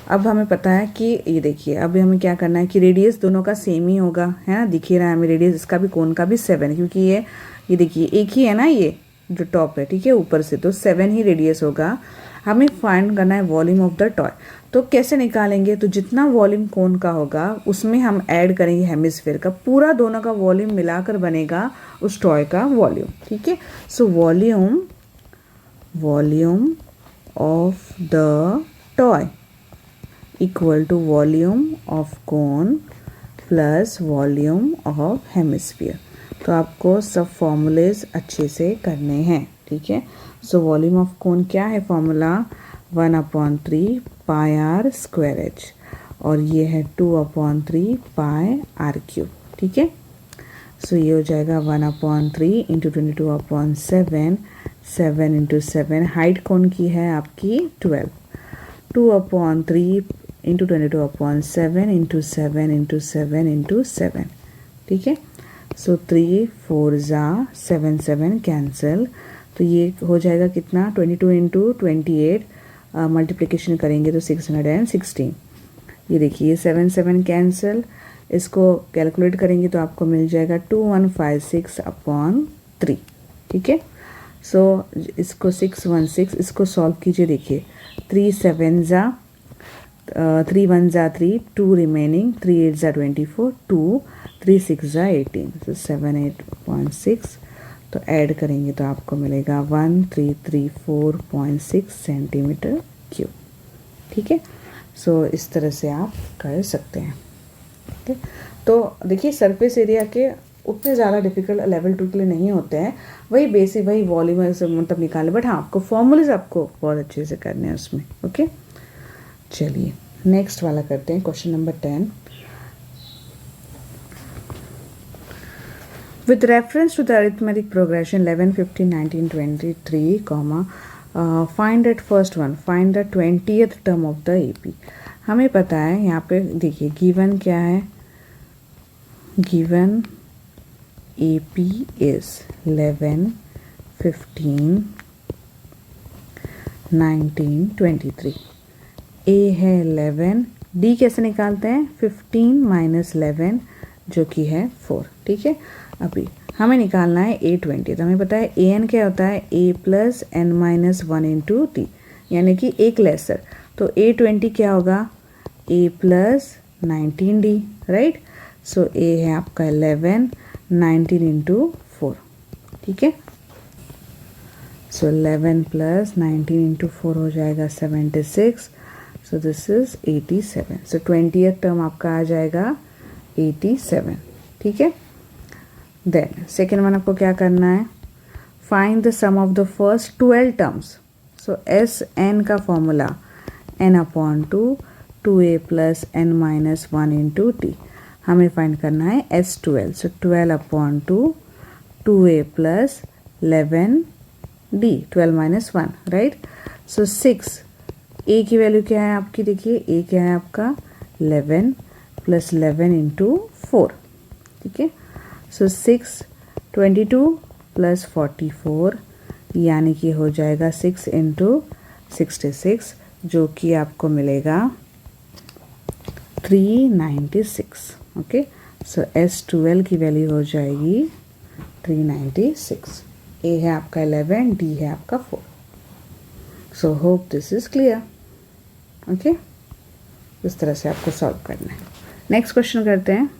S1: अब हमें पता है कि ये देखिए, अब हमें क्या करना है कि रेडियस दोनों का सेम ही होगा, है ना, दिख ही रहा है हमें रेडियस इसका भी कोन का भी 7, क्योंकि ये देखिए एक ही है ना, ये जो टॉप है, ठीक है, ऊपर से, तो 7 ही रेडियस होगा। हमें फाइंड करना है वॉल्यूम ऑफ द टॉय। तो कैसे निकालेंगे, तो जितना वॉल्यूम कोन का होगा उसमें हम ऐड करेंगे हेमिस्फीयर का, पूरा दोनों का वॉल्यूम मिलाकर बनेगा उस टॉय का वॉल्यूम, ठीक है। So volume of the toy equal to volume of cone plus volume of hemisphere. तो आपको सब फॉर्मूलेज अच्छे से करने हैं, ठीक है। सो वॉल्यूम ऑफ कोन क्या है formula 1/3 pi R square H, और ये है 2/3 पाई आर क्यूब, ठीक है। सो ये हो जाएगा 1/3 इंटू 22/7, 7 इंटू 7, हाइट कोन की है आपकी 12, 2/3 इंटू 22/7 इंटू 7 इंटू 7 इंटू 7, ठीक है। सो 3 4 7 7 कैंसिल, तो ये हो जाएगा कितना 22 इंटू 28, मल्टीप्लिकेशन करेंगे तो 616। ये देखिए 7 7 कैंसिल, इसको कैलकुलेट करेंगे तो आपको मिल जाएगा 2156/3, ठीक है। सो इसको 616, इसको सॉल्व कीजिए, देखिए 3 7 3 1 3, 2 रिमेनिंग, 3 8 24, 2 3 6 18, तो 78.6, तो ऐड करेंगे तो आपको मिलेगा 1334.6 सेंटीमीटर क्यूब, ठीक है। सो इस तरह से आप कर सकते हैं, ठीक है। तो देखिए सरफेस एरिया के उतने ज़्यादा डिफिकल्ट लेवल 2 के लिए नहीं होते हैं, वही बेसिक वही वॉल्यूम से मतलब निकाले, बट हाँ आपको फॉर्मूलेज आपको बहुत अच्छे से करने हैं उसमें, ओके। चलिए नेक्स्ट वाला करते हैं, question number 10। With reference to the arithmetic progression 11, 15, 19, 23, find at first one, find the 20th term of the AP। हमें पता है यहाँ पे देखिए गिवन क्या है, गिवन AP is 11, 15, 19, 23, A है 11, D कैसे निकालते हैं 15 माइनस 11 जो कि है 4, ठीक है। अभी हमें निकालना है A20, तो हमें पता है AN क्या होता है A plus N minus 1 into T, यानी कि एक लेसर, तो A20 क्या होगा A plus 19D, right. So A है आपका 11, 19 इंटू 4, ठीक है। सो 11 प्लस 19 इंटू 4 हो जाएगा 76, so this is 87। So 20th term आपका आ जाएगा 87, ठीक है। देन सेकेंड वन आपको क्या करना है, find the sum of the first 12 terms. So S N का formula n/2 2a plus n minus 1 into T, हमें फाइंड करना है S12। So 12/2 2a plus 11d, 12 minus 1, right. So 6, a की value क्या है आपकी, देखिए a क्या है आपका 11 प्लस 11 इंटू 4, ठीक है। सो 6 22 प्लस 44, यानी कि हो जाएगा 6 इंटू 66, जो कि आपको मिलेगा 396, ओके। सो S12 की वैल्यू हो जाएगी 396। A है आपका 11, D है आपका 4। So hope this is clear, okay. इस तरह से आपको सॉल्व करना है। नेक्स्ट क्वेश्चन करते हैं।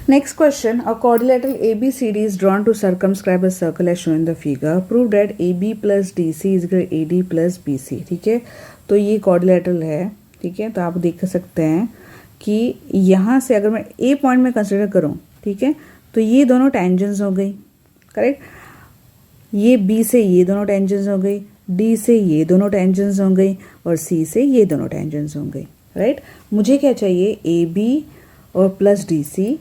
S1: Next question, a quadrilateral ABCD is drawn to circumscribe a circle as shown in the figure. Prove that AB plus DC is equal to AD plus BC, ठीक है। तो ये quadrilateral है, ठीक है। तो आप देख सकते हैं कि यहाँ से अगर मैं A पॉइंट में कंसिडर करूँ, ठीक है, तो ये दोनों टेंजेंट्स हो गई, करेक्ट। ये B से ये दोनों टेंजेंट्स हो गई, D से ये दोनों टेंजेंट्स हो गई, और C से ये दोनों टेंजेंट्स हो गई, राइट। मुझे क्या चाहिए AB और plus DC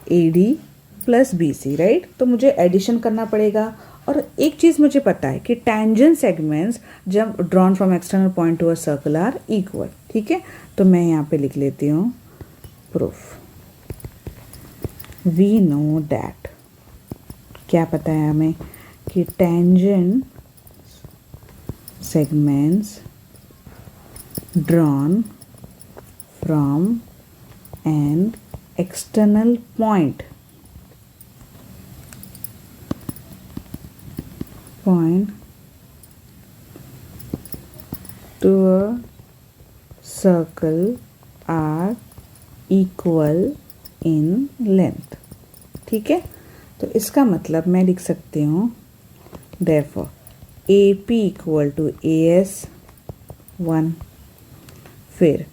S1: AD plus BC, right. तो मुझे एडिशन करना पड़ेगा। और एक चीज़ मुझे पता है कि टेंजेंट सेगमेंट्स जब drawn from external point to a circle are equal, ठीक है। तो मैं यहाँ पे लिख लेती हूँ प्रूफ। वी नो दैट, क्या पता है हमें कि tangent segments drawn from an external point to a circle are equal in length। ठीक है, तो इसका मतलब मैं लिख सकती हूँ therefore AP equal to AS 1। फिर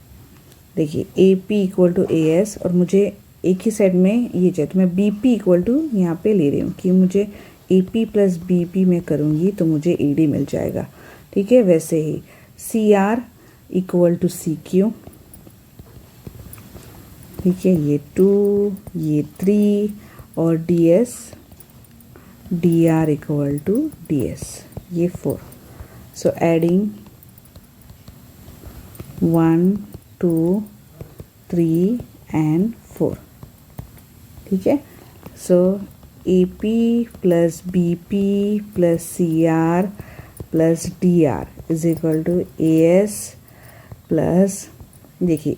S1: देखिए AP इक्वल टू AS और मुझे एक ही साइड में ये चाहिए, तो मैं BP इक्वल टू यहाँ पे ले रही हूँ कि मुझे AP प्लस BP में करूँगी तो मुझे AD मिल जाएगा। ठीक है, वैसे ही CR इक्वल टू CQ। ठीक है, ये 2, ये 3 और DR इक्वल टू DS, ये 4। सो एडिंग 1 2 3 एंड 4। ठीक है, so AP plus BP plus CR plus DR is equal to AS plus, देखिए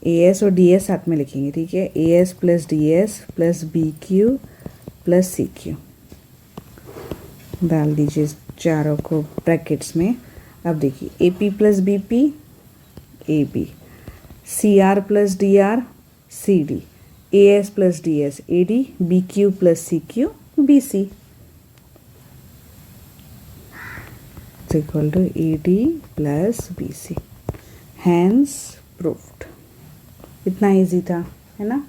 S1: AS और DS साथ में लिखेंगे। ठीक है, AS plus DS plus BQ plus CQ डाल दीजिए चारों को ब्रैकेट्स में। अब देखिए AP plus BP AB, CR plus DR CD, AS plus DS AD, BQ plus CQ BC equal to AD plus BC। Hence proved. इतना easy था, है ना।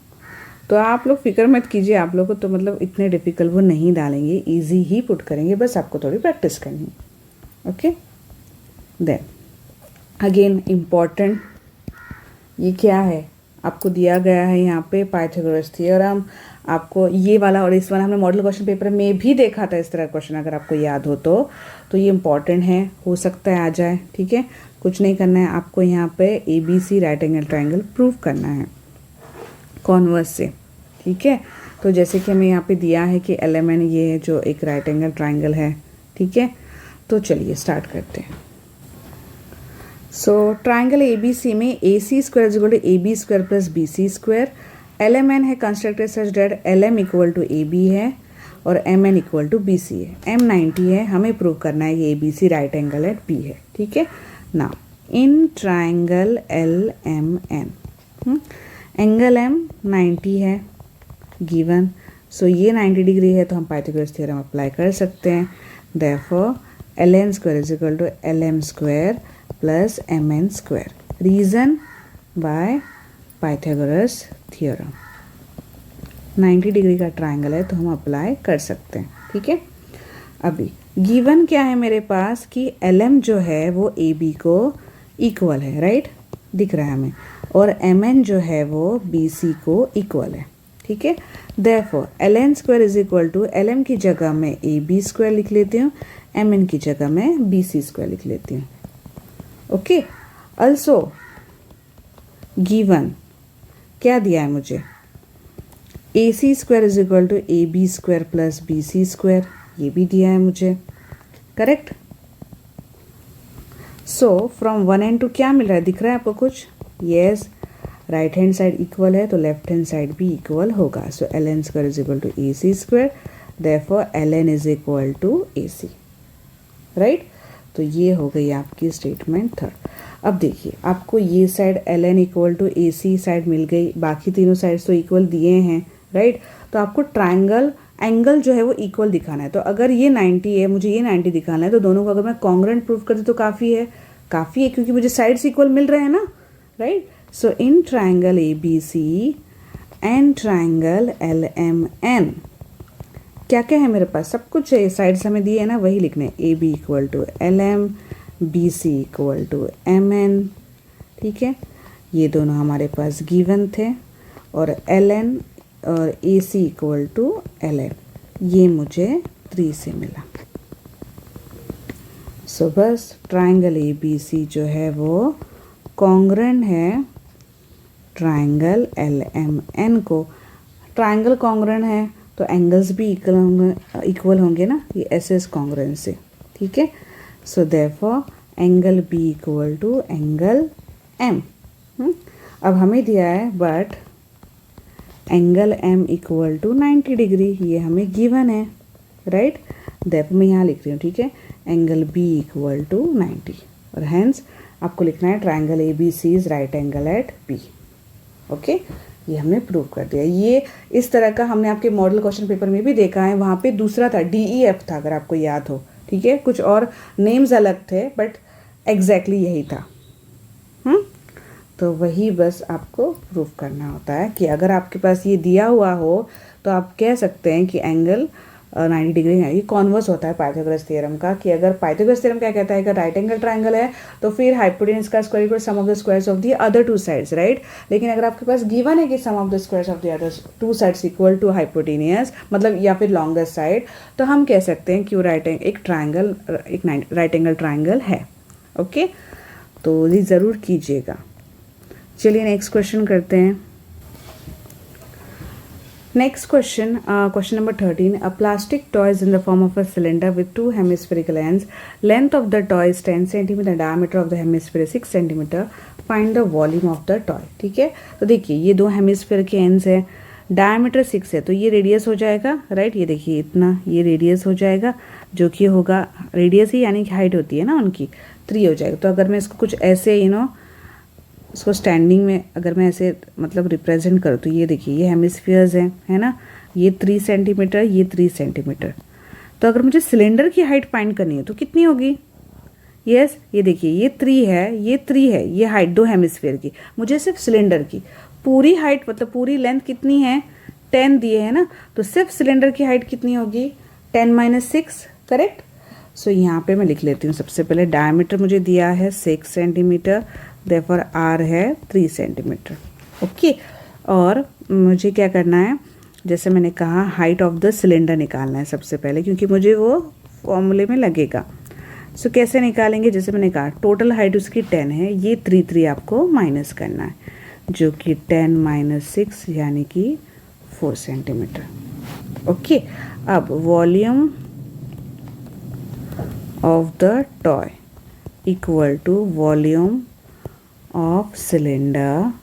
S1: तो आप लोग फिक्र मत कीजिए, आप लोग को तो मतलब इतने डिफ़िकल्ट वो नहीं डालेंगे, इजी ही पुट करेंगे, बस आपको थोड़ी प्रैक्टिस करनी है। ओके, देन अगेन इम्पॉर्टेंट, ये क्या है आपको दिया गया है यहाँ पे पाइथागोरस थ्योरम। आपको ये वाला और इस वाला हमने मॉडल क्वेश्चन पेपर में भी देखा था इस तरह क्वेश्चन, अगर आपको याद हो तो ये इम्पॉर्टेंट है, हो सकता है आ जाए। ठीक है, कुछ नहीं करना है आपको, यहाँ पे ABC right angle triangle prove करना है कॉन्वर्स से। ठीक है, तो जैसे कि हमें यहाँ पे दिया है कि LMN ये है जो एक राइट एंगल ट्राइंगल है। ठीक है, तो चलिए स्टार्ट करते हैं। सो ट्राइंगल ABC में AC square is equal to AB square plus BC square. LMN है constructed such that LM equal to AB है और MN इक्वल टू BC है। M 90 है, हमें प्रूव करना है कि ABC right angle at B है। ठीक है, ना in triangle LMN angle M 90 है गिवन, सो ये 90 डिग्री है, तो हम पाइथागोरस थ्योरम अप्लाई कर सकते हैं। Therefore LN square is equal to LM square plus MN square, reason by Pythagoras theorem. 90 degree का ट्राइंगल है तो हम अप्लाई कर सकते हैं। ठीक है, अभी गिवन क्या है मेरे पास कि LM जो है वो AB को इक्वल है, राइट, दिख रहा है हमें, और MN जो है वो BC को इक्वल है। ठीक है, therefore LN square is equal to LM की जगह में AB स्क्वायर लिख लेती हूँ, MN की जगह में BC स्क्वायर लिख लेती हूँ। ओके, अल्सो गिवन क्या दिया है मुझे, AC square is equal to AB square plus BC square, ये भी दिया है मुझे, करेक्ट। सो फ्रॉम 1 एंड 2 क्या मिल रहा है, दिख रहा है आपको कुछ? Yes, right hand side equal है तो लेफ्ट हैंड साइड भी इक्वल होगा। So LN square is equal to AC square, therefore LN is equal to AC, right. तो ये हो गई आपकी स्टेटमेंट थर्ड। अब देखिए आपको ये side LN equal to AC side मिल गई, बाकी तीनों साइड्स तो इक्वल दिए हैं, राइट। तो आपको ट्राइंगल एंगल जो है वो इक्वल दिखाना है। तो अगर ये 90 है, मुझे ये 90 दिखाना है, तो दोनों को अगर मैं कॉन्ग्रुएंट प्रूफ कर दूँ तो काफ़ी है क्योंकि मुझे साइड्स इक्वल मिल रहे हैं ना, right. So in triangle ABC and triangle LMN क्या क्या है मेरे पास, सब कुछ है, साइड्स हमें दिए है ना, वही लिखने, AB equal to LM, BC equal to MN। ठीक है, ये दोनों हमारे पास गिवन थे, और LN और AC इक्वल टू LN, ये मुझे 3 से मिला। सो बस ट्राइंगल ABC जो है वो कॉन्ग्रुएंट है ट्राइंगल LMN को। ट्राइंगल कॉन्ग्रुएंट है तो एंगल्स भी इक्वल होंगे ना, ये ऐसे इस कॉन्ग्रुएंट से, ठीक है। So therefore angle B equal to angle M. अब हमें दिया है but angle M equal to 90 degree, ये हमें गिवन है, राइट। देयरफॉर मैं यहाँ लिख रही हूँ, ठीक है, एंगल बी इक्वल टू 90 और हैंस आपको लिखना है triangle A B C is right angle at B. Okay, ये हमने प्रूव कर दिया। ये इस तरह का हमने आपके मॉडल क्वेश्चन पेपर में भी देखा है, वहाँ पे दूसरा था DEF था, अगर आपको याद हो, ठीक है, कुछ और नेम्स अलग थे बट एग्जैक्टली यही था। तो वही बस आपको प्रूव करना होता है कि अगर आपके पास ये दिया हुआ हो तो आप कह सकते हैं कि एंगल 90 डिग्री है। ये कॉन्वर्स होता है पाइथागोरस थ्योरम का, कि अगर पाइथागोरस थ्योरम क्या कहता है कि राइट एंगल ट्राइंगल है तो फिर हाइपोटेन्यूज का square equal sum of the squares of the other two sides, right. लेकिन अगर आपके पास गिवन है कि sum of the squares of the other two sides equal to hypotenuse, मतलब या फिर लॉन्गेस्ट साइड, तो हम कह सकते हैं कि वो एक राइट एंगल ट्राइंगल है। ओके, तो ये ज़रूर कीजिएगा। चलिए नेक्स्ट क्वेश्चन करते हैं। Next question, question number 13. A plastic toy is in the form of a cylinder with two hemispherical ends. Length of the toy is 10 cm. The diameter of the hemisphere is 6 cm. Find the volume of the toy. ठीक है, तो देखिए ये दो hemisphere के ends है, diameter 6 है तो ये रेडियस हो जाएगा, राइट। ये देखिए इतना ये रेडियस हो जाएगा, जो कि होगा रेडियस ही यानी कि हाइट होती है ना उनकी, 3 हो जाएगा। तो अगर मैं इसको कुछ ऐसे इसको स्टैंडिंग में अगर मैं ऐसे मतलब रिप्रेजेंट करूँ तो ये देखिए ये हेमिस्फीयर्स हैं, है ना, ये 3 सेंटीमीटर, ये 3 सेंटीमीटर। तो अगर मुझे सिलेंडर की हाइट फाइंड करनी है तो कितनी होगी? यस, ये देखिए ये 3 है, ये 3 है, ये हाइट दो हेमिस्फीयर की। मुझे सिर्फ सिलेंडर की पूरी हाइट मतलब पूरी लेंथ कितनी है, 10 दिए है ना, तो सिर्फ सिलेंडर की हाइट कितनी होगी, 10 - 6, करेक्ट। सो यहाँ पे मैं लिख लेती हूँ सबसे पहले, डायमीटर मुझे दिया है 6 सेंटीमीटर, देयरफॉर आर है 3 सेंटीमीटर। ओके, और मुझे क्या करना है, जैसे मैंने कहा हाइट ऑफ द सिलेंडर निकालना है सबसे पहले, क्योंकि मुझे वो फॉर्मूले में लगेगा। सो कैसे निकालेंगे, जैसे मैंने कहा टोटल हाइट उसकी 10 है, ये 3 आपको माइनस करना है, जो कि 10 - 6 यानी कि 4 सेंटीमीटर। ओके, अब volume of the toy equal to volume of cylinder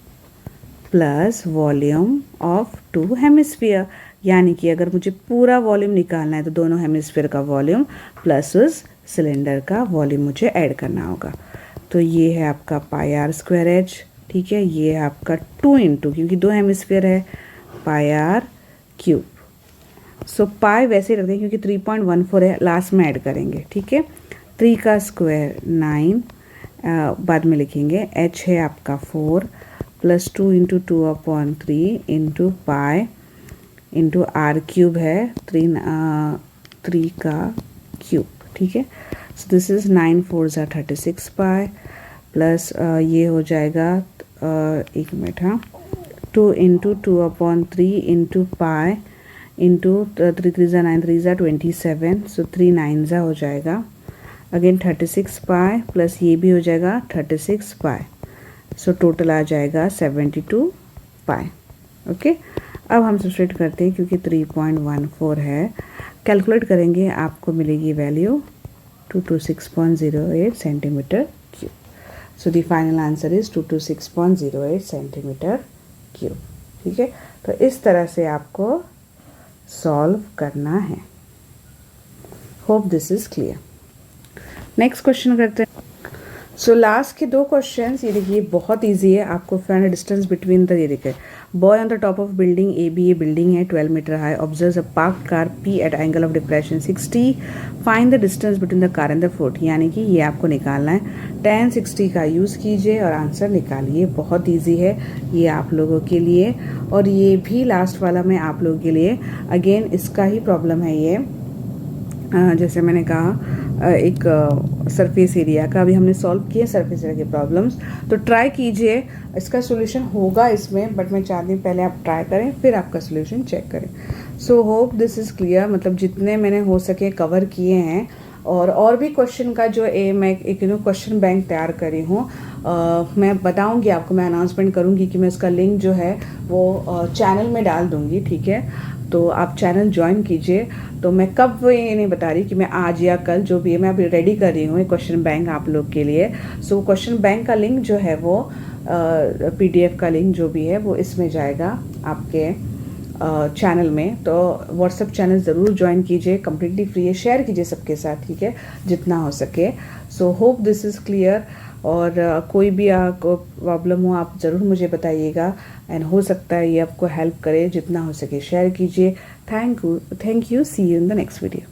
S1: plus volume of two hemisphere, यानी कि अगर मुझे पूरा वॉल्यूम निकालना है तो दोनों हेमिस्फीयर का वॉल्यूम प्लस उस सिलेंडर का वॉल्यूम मुझे ऐड करना होगा। तो ये है आपका पाई आर स्क्वायर एच, ठीक है, ये है आपका 2 × क्योंकि दो हेमिस्फीयर है, पाई आर क्यूब। सो पाई वैसे रख दें क्योंकि 3.14 है, लास्ट में ऐड करेंगे, ठीक है। 3 का स्क्वायर 9, बाद में लिखेंगे, h है आपका 4 + 2 × 2/3 × पाई × r क्यूब है 3 का क्यूब, ठीक है। So this is 9 4 = 36 pi plus ये हो जाएगा 1 मिनट, हाँ, 2 × 2/3 × पाई × 3 3 = 9 3 = 27, सो 3 9 हो जाएगा, अगेन 36 पाई प्लस ये भी हो जाएगा 36 पाई, सो टोटल आ जाएगा 72 पाई। ओके, अब हम सब्स्टिट्यूट करते हैं क्योंकि 3.14 है, कैलकुलेट करेंगे आपको मिलेगी value 226.08 centimetre cube. So the final answer is 226.08 centimetre cube, ठीक है। तो इस तरह से आपको सॉल्व करना है। Hope this is clear. Next question करते हैं। सो लास्ट के 2 क्वेश्चंस, ये देखिए बहुत इजी है, आपको फाइंड डिस्टेंस बिटवीन द, ये देखिए boy on the top of building A B, ये बिल्डिंग है 12 metre high, observes a parked car P at angle of depression 60, find the distance between the car and the foot, यानी कि ये आपको निकालना है। 10 60 का यूज़ कीजिए और आंसर निकालिए, बहुत ईजी है ये आप लोगों के लिए, और ये भी लास्ट वाला मैं आप लोगों के लिए, अगेन इसका ही प्रॉब्लम है ये, जैसे मैंने कहा एक सरफेस एरिया का, अभी हमने सॉल्व किए सरफेस एरिया के प्रॉब्लम्स, तो ट्राई कीजिए, इसका सॉल्यूशन होगा इसमें, बट मैं चाहती हूँ पहले आप ट्राई करें फिर आपका सॉल्यूशन चेक करें। So hope this is clear, मतलब जितने मैंने हो सके कवर किए हैं और भी क्वेश्चन का जो मैं एक क्वेश्चन बैंक तैयार करी हूँ, मैं बताऊंगी आपको, मैं अनाउंसमेंट करूंगी कि मैं उसका लिंक जो है वो चैनल में डाल दूंगी, ठीक है। तो आप चैनल ज्वाइन कीजिए। तो मैं कब ये नहीं बता रही कि मैं आज या कल, जो भी है मैं अभी रेडी कर रही हूँ एक क्वेश्चन बैंक आप लोग के लिए। सो क्वेश्चन बैंक का लिंक जो है वो PDF का लिंक जो भी है वो इसमें जाएगा आपके चैनल में। तो व्हाट्सएप चैनल ज़रूर ज्वाइन कीजिए, कम्प्लीटली फ्री है, शेयर कीजिए सबके साथ, ठीक है, जितना हो सके। So hope this is clear. और कोई भी आपको प्रॉब्लम हो आप ज़रूर मुझे बताइएगा, एंड हो सकता है ये आपको हेल्प करे, जितना हो सके शेयर कीजिए। Thank you, see you in the next video.